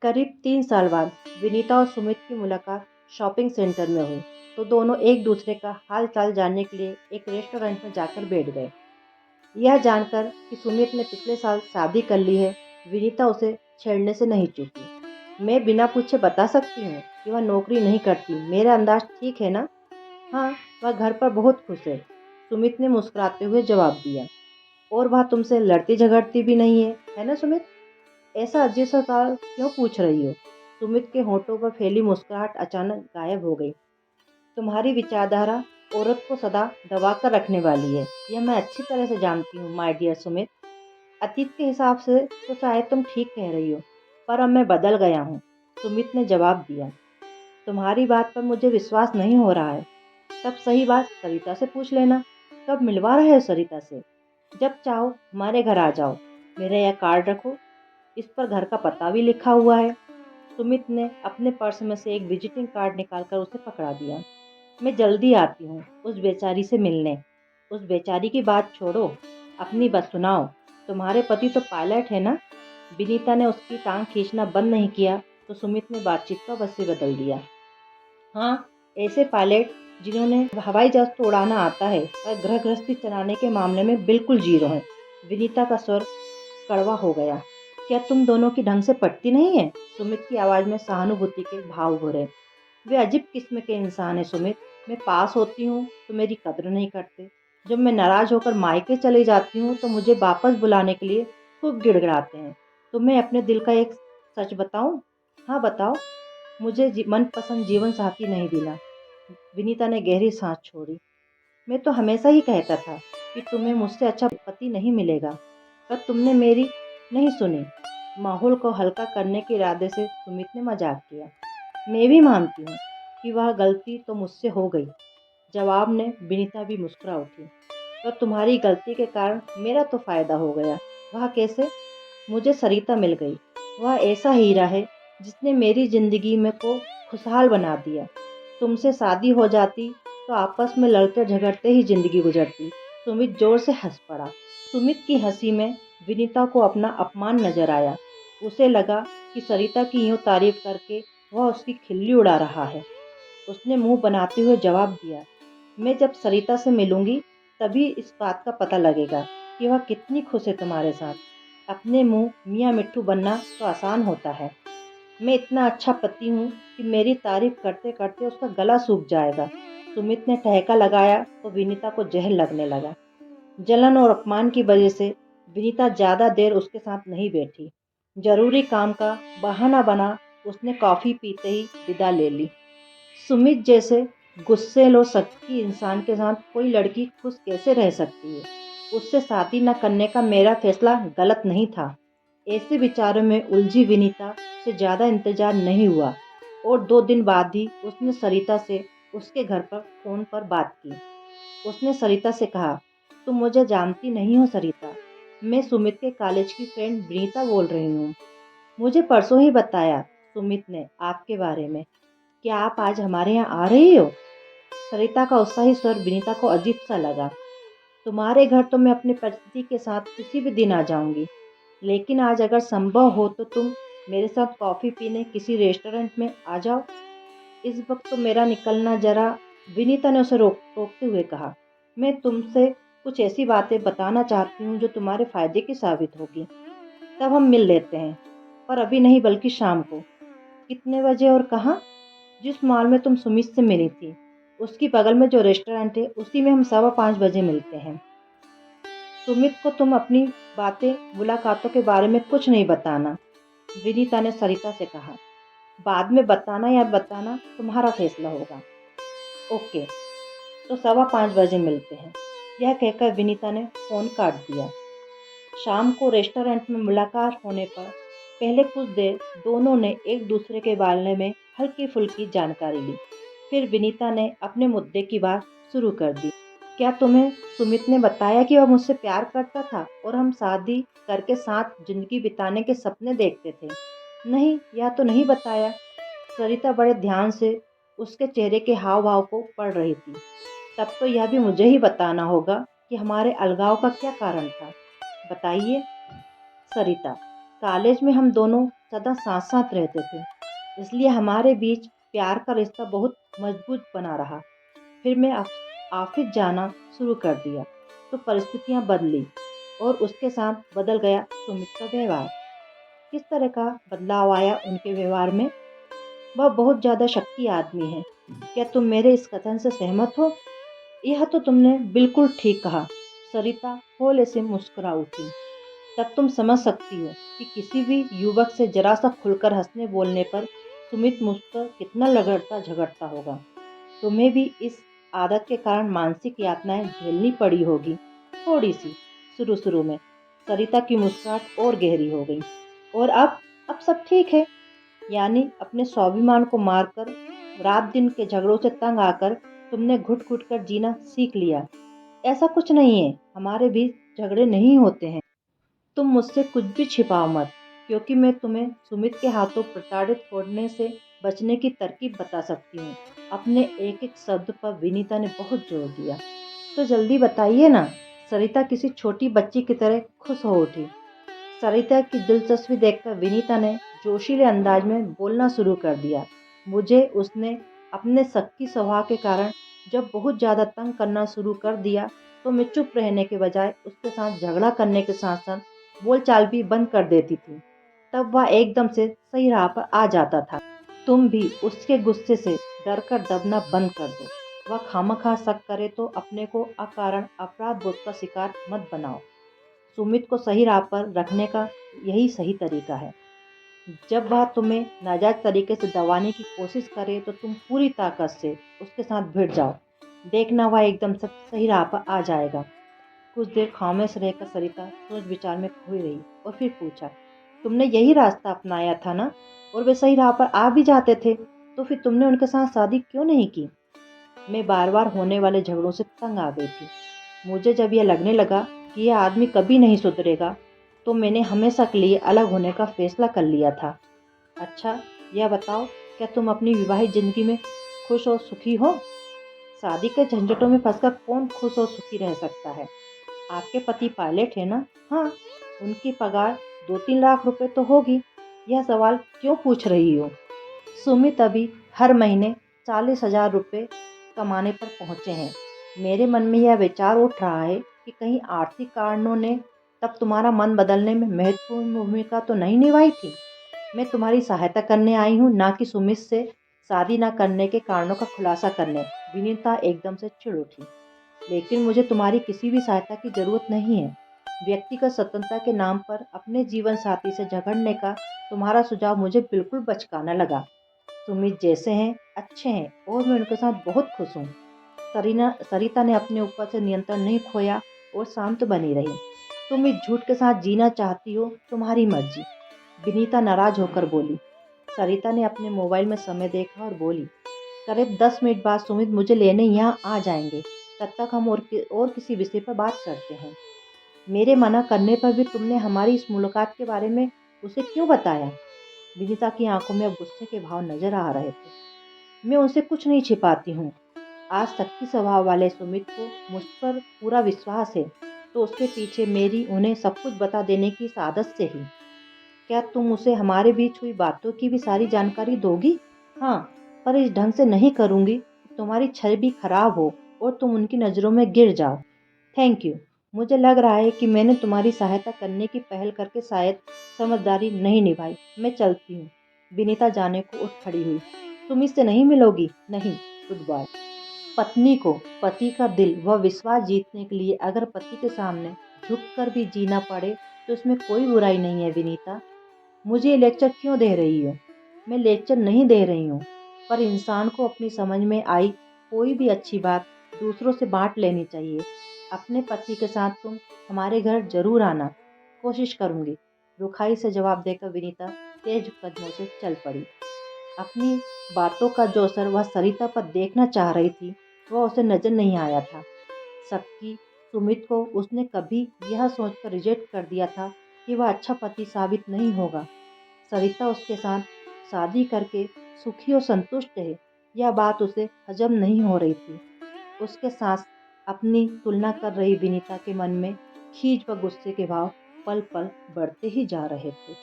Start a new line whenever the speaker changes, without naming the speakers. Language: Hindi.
करीब 3 साल बाद विनीता और सुमित की मुलाकात शॉपिंग सेंटर में हुई, तो दोनों एक दूसरे का हाल चाल जानने के लिए एक रेस्टोरेंट में जाकर बैठ गए। यह जानकर कि सुमित ने पिछले साल शादी कर ली है, विनीता उसे छेड़ने से नहीं चूकी। मैं बिना पूछे बता सकती हूँ कि वह नौकरी नहीं करती। मेरा अंदाज ठीक है ना? हाँ, वह घर पर बहुत खुश है, सुमित ने मुस्कुराते हुए जवाब दिया। और वह तुमसे लड़ती झगड़ती भी नहीं है ना सुमित? ऐसा अजीब सा सवाल क्यों पूछ रही हो? सुमित के होठों पर फैली मुस्कुराहट अचानक गायब हो गई। तुम्हारी विचारधारा औरत को सदा दबा कर रखने वाली है, यह मैं अच्छी तरह से जानती हूँ माय डियर सुमित। अतीत के हिसाब से तो शायद तुम ठीक कह रही हो, पर अब मैं बदल गया हूँ, सुमित ने जवाब दिया। तुम्हारी बात पर मुझे विश्वास नहीं हो रहा है। तब सही बात सरिता से पूछ लेना। कब मिलवा रहे हो सरिता से? जब चाहो हमारे घर आ जाओ। मेरा यह कार्ड रखो, इस पर घर का पता भी लिखा हुआ है। सुमित ने अपने पर्स में से एक विजिटिंग कार्ड निकालकर उसे पकड़ा दिया। मैं जल्दी आती हूँ उस बेचारी से मिलने। उस बेचारी की बात छोड़ो, अपनी बात सुनाओ। तुम्हारे पति तो पायलट है ना? विनीता ने उसकी टांग खींचना बंद नहीं किया तो सुमित ने बातचीत का वसी बदल दिया। हाँ, ऐसे पायलट जिन्होंने हवाई जहाज तो उड़ाना आता है पर गृह गृहस्थी चलाने के मामले में बिल्कुल जीरो हैं। विनीता का स्वर कड़वा हो गया। क्या तुम दोनों की ढंग से पटती नहीं है? सुमित की आवाज़ में सहानुभूति के भाव भरे। वे अजीब किस्म के इंसान हैं सुमित। मैं पास होती हूँ तो मेरी कद्र नहीं करते। जब मैं नाराज होकर मायके चली जाती हूँ तो मुझे वापस बुलाने के लिए खूब गिड़गिड़ाते हैं। तो मैं अपने दिल का एक सच बताऊँ? हाँ बताओ। मुझे मनपसंद जीवन साथी नहीं मिला। विनीता ने गहरी सांस छोड़ी। मैं तो हमेशा ही कहता था कि तुम्हें मुझसे अच्छा पति नहीं मिलेगा, पर तुमने मेरी नहीं सुनी। माहौल को हल्का करने के इरादे से सुमित ने मजाक किया। मैं भी मानती हूँ कि वह गलती तो मुझसे हो गई। जवाब ने विनीता भी मुस्कुरा उठी। पर तुम्हारी गलती के कारण मेरा तो फायदा हो गया। वह कैसे? मुझे सरिता मिल गई। वह ऐसा हीरा है जिसने मेरी जिंदगी में को खुशहाल बना दिया। तुमसे शादी हो जाती तो आपस में लड़ते झगड़ते ही जिंदगी गुजरती। सुमित जोर से हंस पड़ा। सुमित की हंसी में विनीता को अपना अपमान नजर आया। उसे लगा कि सरिता की यूं तारीफ करके वह उसकी खिल्ली उड़ा रहा है। उसने मुंह बनाते हुए जवाब दिया, मैं जब सरिता से मिलूंगी तभी इस बात का पता लगेगा कि वह कितनी खुश है तुम्हारे साथ। अपने मुंह मियाँ मिट्ठू बनना तो आसान होता है। मैं इतना अच्छा पति हूँ कि मेरी तारीफ करते करते उसका गला सूख जाएगा। सुमित ने ठहका लगाया तो विनीता को जहर लगने लगा। जलन और अपमान की वजह से विनीता ज्यादा देर उसके साथ नहीं बैठी। जरूरी काम का बहाना बना उसने कॉफी पीते ही विदा ले ली। सुमित जैसे गुस्सैल और शक्की इंसान के साथ कोई लड़की खुश कैसे रह सकती है? उससे शादी न करने का मेरा फैसला गलत नहीं था। ऐसे विचारों में उलझी विनीता से ज़्यादा इंतजार नहीं हुआ और 2 दिन बाद ही उसने सरिता से उसके घर पर फ़ोन पर बात की। उसने सरिता से कहा, तुम मुझे जानती नहीं हो सरिता, मैं सुमित के कॉलेज की फ्रेंड विनीता बोल रही हूँ। मुझे परसों ही बताया सुमित ने आपके बारे में। क्या आप आज हमारे यहाँ आ रही हो? सरिता का उत्साही स्वर विनीता को अजीब सा लगा। तुम्हारे घर तो मैं अपने पति के साथ किसी भी दिन आ जाऊंगी, लेकिन आज अगर संभव हो तो तुम मेरे साथ कॉफ़ी पीने किसी रेस्टोरेंट में आ जाओ। इस वक्त तो मेरा निकलना जरा, विनीता ने उसे रोकते हुए कहा। मैं तुमसे कुछ ऐसी बातें बताना चाहती हूँ जो तुम्हारे फायदे की साबित होगी। तब हम मिल लेते हैं, पर अभी नहीं बल्कि शाम को। कितने बजे और कहाँ? जिस मॉल में तुम सुमित से मिली थी उसकी बगल में जो रेस्टोरेंट है उसी में हम 5:15 मिलते हैं। सुमित को तुम अपनी बातें मुलाकातों के बारे में कुछ नहीं बताना, विनीता ने सरिता से कहा। बाद में बताना या बताना तुम्हारा फैसला होगा। ओके, तो 5:15 मिलते हैं। यह कहकर विनीता ने फोन काट दिया। शाम को रेस्टोरेंट में मुलाकात होने पर पहले कुछ देर दोनों ने एक दूसरे के बारे में हल्की फुल्की जानकारी ली। फिर विनीता ने अपने मुद्दे की बात शुरू कर दी। क्या तुम्हें सुमित ने बताया कि वह मुझसे प्यार करता था और हम शादी करके साथ जिंदगी बिताने के सपने देखते थे? नहीं, यह तो नहीं बताया। सरिता बड़े ध्यान से उसके चेहरे के हाव भाव को पढ़ रही थी। तब तो यह भी मुझे ही बताना होगा कि हमारे अलगाव का क्या कारण था। बताइए। सरिता, कॉलेज में हम दोनों सदा साथ साथ रहते थे, इसलिए हमारे बीच प्यार का रिश्ता बहुत मजबूत बना रहा। फिर मैं ऑफिस जाना शुरू कर दिया तो परिस्थितियां बदली और उसके साथ बदल गया सुमित का व्यवहार। किस तरह का बदलाव आया उनके व्यवहार में? वह बहुत ज़्यादा शक्ति आदमी है। क्या तुम मेरे इस कथन से सहमत हो? यह तो तुमने बिल्कुल ठीक कहा। सरिता हौले से मुस्कुरा उठी। तब तुम समझ सकती हो कि किसी भी युवक से जरा सा खुलकर हंसने बोलने पर सुमित मुझपर कितना लगड़ता झगड़ता होगा। तुम्हें भी इस आदत के कारण मानसिक यातनाएं झेलनी पड़ी होगी, थोड़ी सी शुरू शुरू में। सरिता की मुस्कुराहट और गहरी हो गई। और अब सब ठीक है। यानी अपने स्वाभिमान को मारकर, रात दिन के झगड़ों से तंग आकर तुमने घुट घुट कर जीना सीख लिया। ऐसा कुछ नहीं है, हमारे बीच झगड़े नहीं होते हैं। तुम मुझसे कुछ भी छिपाओ मत, क्योंकि मैं तुम्हें सुमित के हाथों प्रताड़ित होने से बचने की तरकीब बता सकती हूँ। अपने एक एक शब्द पर विनीता ने बहुत जोर दिया। तो जल्दी बताइए ना। सरिता किसी छोटी बच्ची की तरह खुश हो उठी। सरिता की दिलचस्पी देखकर विनीता ने जोशीले अंदाज में बोलना शुरू कर दिया। मुझे उसने अपने शक्की स्वभाव के कारण जब बहुत ज़्यादा तंग करना शुरू कर दिया तो मैं चुप रहने के बजाय उसके साथ झगड़ा करने के साथ साथ बोलचाल भी बंद कर देती थी। तब वह एकदम से सही राह पर आ जाता था। तुम भी उसके गुस्से से डर कर दबना बंद कर दो। वह खामखा शक करे तो अपने को अकारण अपराध बोध का शिकार मत बनाओ। सुमित को सही राह पर रखने का यही सही तरीका है। जब वह तुम्हें नाजायज तरीके से दबाने की कोशिश करे तो तुम पूरी ताकत से उसके साथ भिड़ जाओ। देखना वह एकदम से सही राह पर आ जाएगा। कुछ देर खामोश रहकर सरिता सोच विचार में खोई रही और फिर पूछा, तुमने यही रास्ता अपनाया था ना? और वे सही राह पर आ भी जाते थे, तो फिर तुमने उनके साथ शादी क्यों नहीं की? मैं बार बार होने वाले झगड़ों से तंग आ गई थी। मुझे जब यह लगने लगा कि यह आदमी कभी नहीं सुधरेगा, तो मैंने हमेशा के लिए अलग होने का फैसला कर लिया था। अच्छा, यह बताओ, क्या तुम अपनी विवाहित जिंदगी में खुश और सुखी हो? शादी के झंझटों में फंसकर कौन खुश और सुखी रह सकता है? आपके पति पायलट है ना? हाँ, उनकी पगार 2-3 लाख रुपए तो होगी। यह सवाल क्यों पूछ रही हो? सुमित अभी हर महीने 40,000 रुपये कमाने पर पहुंचे हैं। मेरे मन में यह विचार उठ रहा है कि कहीं आर्थिक कारणों ने तब तुम्हारा मन बदलने में महत्वपूर्ण भूमिका तो नहीं निभाई थी। मैं तुम्हारी सहायता करने आई हूँ, ना कि सुमित से शादी न करने के कारणों का खुलासा करने। विनीता एकदम से चिढ़ उठी। लेकिन मुझे तुम्हारी किसी भी सहायता की जरूरत नहीं है। व्यक्तिगत स्वतंत्रता के नाम पर अपने जीवन साथी से झगड़ने का तुम्हारा सुझाव मुझे बिल्कुल बचकाना लगा। सुमित जैसे हैं, अच्छे हैं और मैं उनके साथ बहुत खुश हूँ। सरिता ने अपने ऊपर से नियंत्रण नहीं खोया और शांत बनी रही। तुम इस झूठ के साथ जीना चाहती हो, तुम्हारी मर्जी। विनीता नाराज होकर बोली। सरिता ने अपने मोबाइल में समय देखा और बोली, करीब 10 मिनट बाद सुमित मुझे लेने यहाँ आ जाएंगे। तब तक हम और किसी विषय पर बात करते हैं। मेरे मना करने पर भी तुमने हमारी इस मुलाकात के बारे में उसे क्यों बताया? विनीता की आंखों में अब गुस्से के भाव नजर आ रहे थे। मैं उनसे कुछ नहीं छिपाती हूँ। आज शक्ति स्वभाव वाले सुमित को मुझ पर पूरा विश्वास है, तो उसके पीछे मेरी उन्हें सब कुछ बता देने की इस आदत से ही। क्या तुम उसे हमारे बीच हुई बातों की भी सारी जानकारी दोगी? हाँ, पर इस ढंग से नहीं करूँगी कि तुम्हारी छवि खराब हो और तुम उनकी नज़रों में गिर जाओ। Thank you. मुझे लग रहा है कि मैंने तुम्हारी सहायता करने की पहल करके शायद समझदारी नहीं निभाई। मैं चलती हूँ। विनीता जाने को उठ खड़ी हुई। तुम इससे नहीं मिलोगी? नहीं, गुड बाय। पत्नी को पति का दिल व विश्वास जीतने के लिए अगर पति के सामने झुककर भी जीना पड़े तो इसमें कोई बुराई नहीं है। विनीता, मुझे ये लेक्चर क्यों दे रही हो? मैं लेक्चर नहीं दे रही हूँ, पर इंसान को अपनी समझ में आई कोई भी अच्छी बात दूसरों से बांट लेनी चाहिए। अपने पति के साथ तुम हमारे घर जरूर आना। कोशिश करूँगी। रुखाई से जवाब देकर विनीता तेज कदमों से चल पड़ी। अपनी बातों का जो असर वह सरिता पर देखना चाह रही थी, वह उसे नजर नहीं आया था। सबकी सुमित को उसने कभी यह सोचकर रिजेक्ट कर दिया था कि वह अच्छा पति साबित नहीं होगा। सरिता उसके साथ शादी करके सुखी और संतुष्ट है, यह बात उसे हजम नहीं हो रही थी। उसके साथ अपनी तुलना कर रही विनीता के मन में खीज व गुस्से के भाव पल पल बढ़ते ही जा रहे थे।